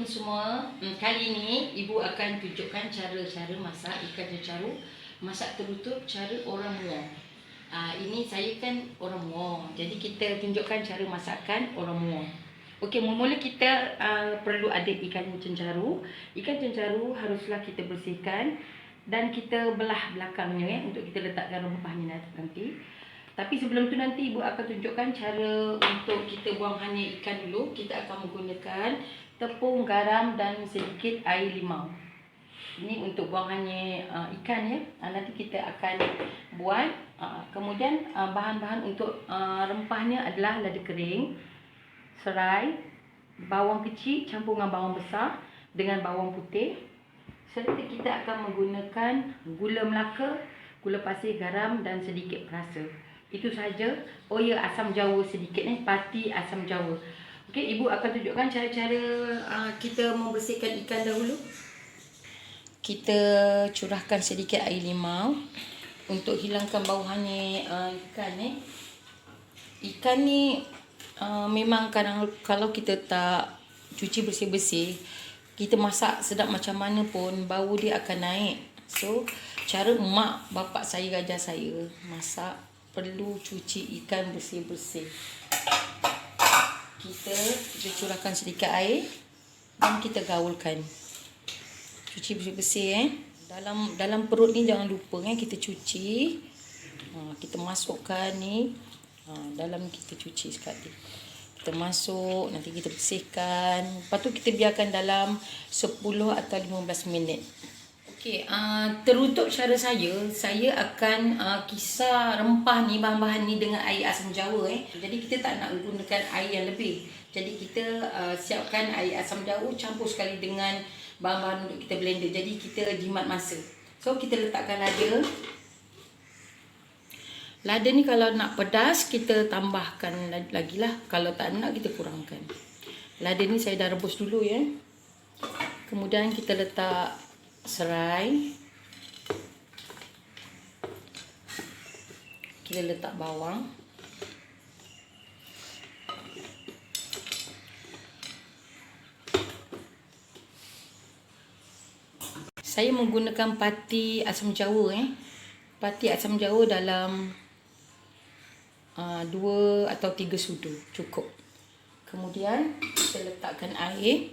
Assalamualaikum semua. Kali ini ibu akan tunjukkan cara masak ikan cencaru, masak terutuk cara orang Muar. Ini saya kan orang Muar, jadi kita tunjukkan cara masakan orang Muar. Okey, mula-mula kita perlu ada ikan cencaru. Ikan cencaru haruslah kita bersihkan dan kita belah belakangnya untuk kita letakkan rempahnya nanti. Tapi sebelum tu nanti ibu akan tunjukkan cara untuk kita buang hanya ikan dulu. Kita akan menggunakan tepung, garam dan sedikit air limau. Ini untuk buang hanya ikan ya. Nanti kita akan buat. Kemudian bahan-bahan untuk rempahnya adalah lada kering, serai, bawang kecil campur dengan bawang besar dengan bawang putih. Serta kita akan menggunakan gula Melaka, gula pasir, garam dan sedikit perasa. Itu saja. Oh ya, asam jawa sedikit pati asam jawa. Okey, ibu akan tunjukkan cara-cara kita membersihkan ikan dahulu. Kita curahkan sedikit air limau untuk hilangkan bau hanya ikan Ikan ni memang kadang kalau kita tak cuci bersih-bersih, kita masak sedap macam mana pun bau dia akan naik. So, cara mak bapak saya ajar saya masak perlu cuci ikan bersih-bersih. Kita curahkan sedikit air dan kita gaulkan. Cuci bersih-bersih Dalam perut ni jangan lupa kita cuci. Kita masukkan ni dalam kita cuci sekali. Kita masuk, nanti kita bersihkan. Lepas tu kita biarkan dalam 10 atau 15 minit. Okey, terutuk cara saya akan kisar rempah ni, bahan-bahan ni dengan air asam jawa Jadi kita tak nak gunakan air yang lebih. Jadi kita siapkan air asam jawa campur sekali dengan bahan-bahan untuk kita blender. Jadi kita jimat masa. So kita letakkan lada. Lada ni kalau nak pedas kita tambahkan lagi lah. Kalau tak nak kita kurangkan. Lada ni saya dah rebus dulu ya. Kemudian kita letak serai. Kita letak bawang. Saya menggunakan pati asam jawa Pati asam jawa dalam 2 atau 3 sudu cukup. Kemudian kita letakkan air.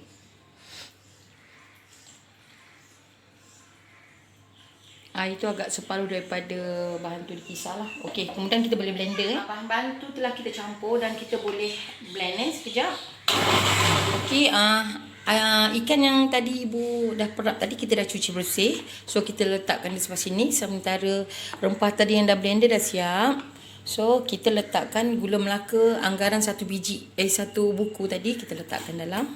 Air tu agak separuh daripada bahan tu dikisar lah. Okey, kemudian kita boleh blender bahan-bahan tu telah kita campur dan kita boleh blend sekejap. Okey, ikan yang tadi ibu dah perap tadi kita dah cuci bersih. So kita letakkan di sebelah sini. Sementara rempah tadi yang dah blender dah siap. So kita letakkan gula Melaka anggaran 1 biji, 1 buku tadi kita letakkan dalam.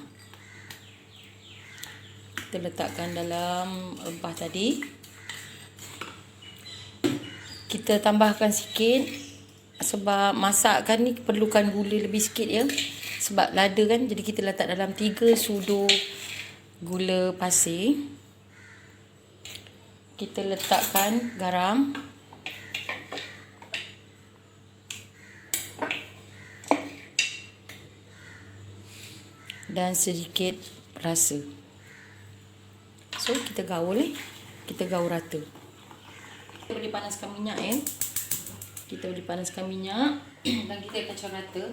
Kita letakkan dalam rempah tadi. Kita tambahkan sikit sebab masakkan ni perlukan gula lebih sikit ya. Sebab lada kan, jadi kita letak dalam 3 sudu gula pasir. Kita letakkan garam. Dan sedikit perasa. So kita gaul kita gaul rata. Kita boleh panaskan minyak Kita boleh panaskan minyak dan kita kacau rata.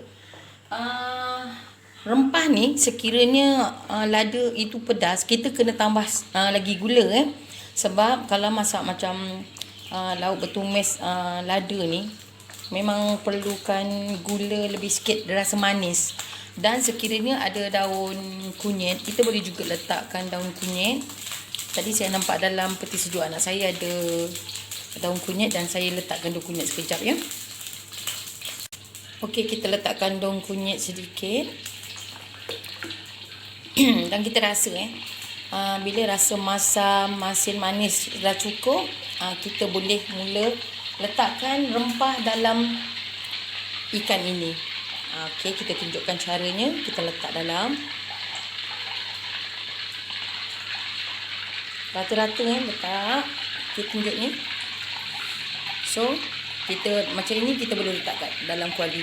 Rempah ni sekiranya lada itu pedas, kita kena tambah lagi gula Sebab kalau masak macam lauk bertumis lada ni memang perlukan gula lebih sikit, rasa manis. Dan sekiranya ada daun kunyit, kita boleh juga letakkan daun kunyit. Tadi saya nampak dalam peti sejuk anak saya ada daun kunyit dan saya letakkan daun kunyit sekejap ya. Okey, kita letakkan daun kunyit sedikit. Dan kita rasa bila rasa masam, masin, manis dah cukup, kita boleh mula letakkan rempah dalam ikan ini. Okey, kita tunjukkan caranya. Kita letak dalam rata-rata letak. Kita tunjuk ni. So, kita macam ini kita boleh letak kat dalam kuali.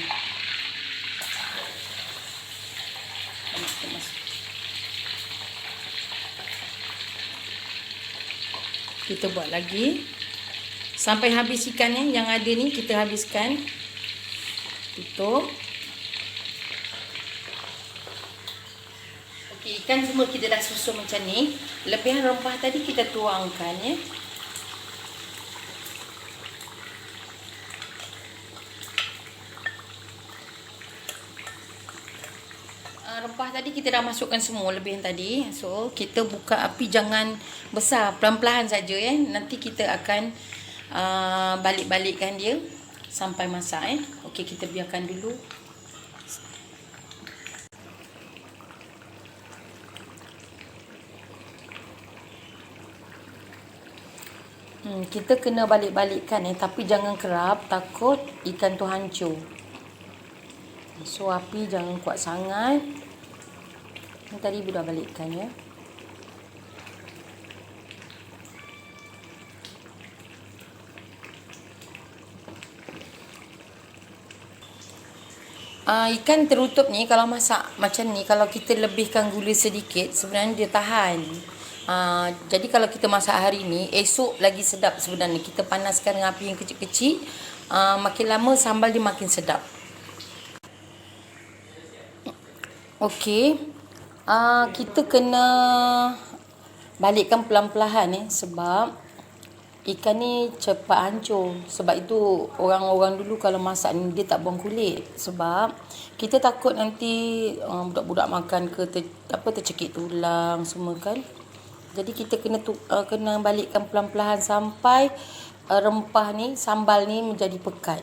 Kita buat lagi sampai habis ikannya yang ada ni, kita habiskan. Tutup. Okey, ikan semua kita dah susun macam ni. Lebihan rempah tadi kita tuangkan ya. Rempah tadi kita dah masukkan semua lebihan tadi. So, kita buka api jangan besar, pelan-pelan saja ya. Nanti kita akan balik-balikkan dia sampai masak ya. Okey, kita biarkan dulu. Kita kena balik-balikkan tapi jangan kerap, takut ikan tu hancur. So, api jangan kuat sangat. Ini tadi ibu dah balikkan ya. Ikan terutup ni kalau masak macam ni, kalau kita lebihkan gula sedikit, sebenarnya dia tahan. Jadi kalau kita masak hari ni, esok lagi sedap sebenarnya. Kita panaskan dengan api yang kecil-kecil, makin lama sambal dia makin sedap. Okey, kita kena balikkan pelan-pelan sebab ikan ni cepat hancur. Sebab itu orang-orang dulu kalau masak ni dia tak buang kulit. Sebab kita takut nanti budak-budak makan ke tercekik tulang semua kan. Jadi kita kena balikkan pelan-pelan sampai rempah ni, sambal ni menjadi pekat.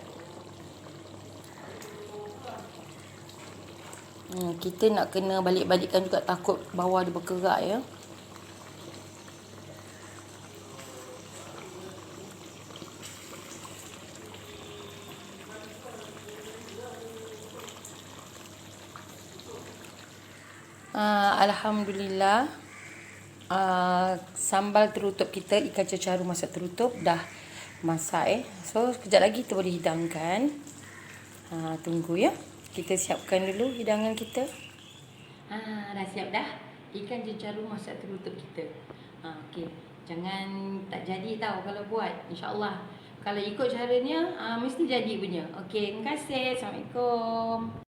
Kita nak kena balik-balikkan juga, takut bawah dia berkerak ya. Alhamdulillah, sambal terutup kita, ikan cecaru masak terutup dah masak So sekejap lagi kita boleh hidangkan. Tunggu ya. Kita siapkan dulu hidangan kita. Dah siap dah ikan cecaru masak terutup kita. Okey, jangan tak jadi tahu kalau buat. InsyaAllah kalau ikut caranya mesti jadi punya. Okey, terima kasih. Assalamualaikum.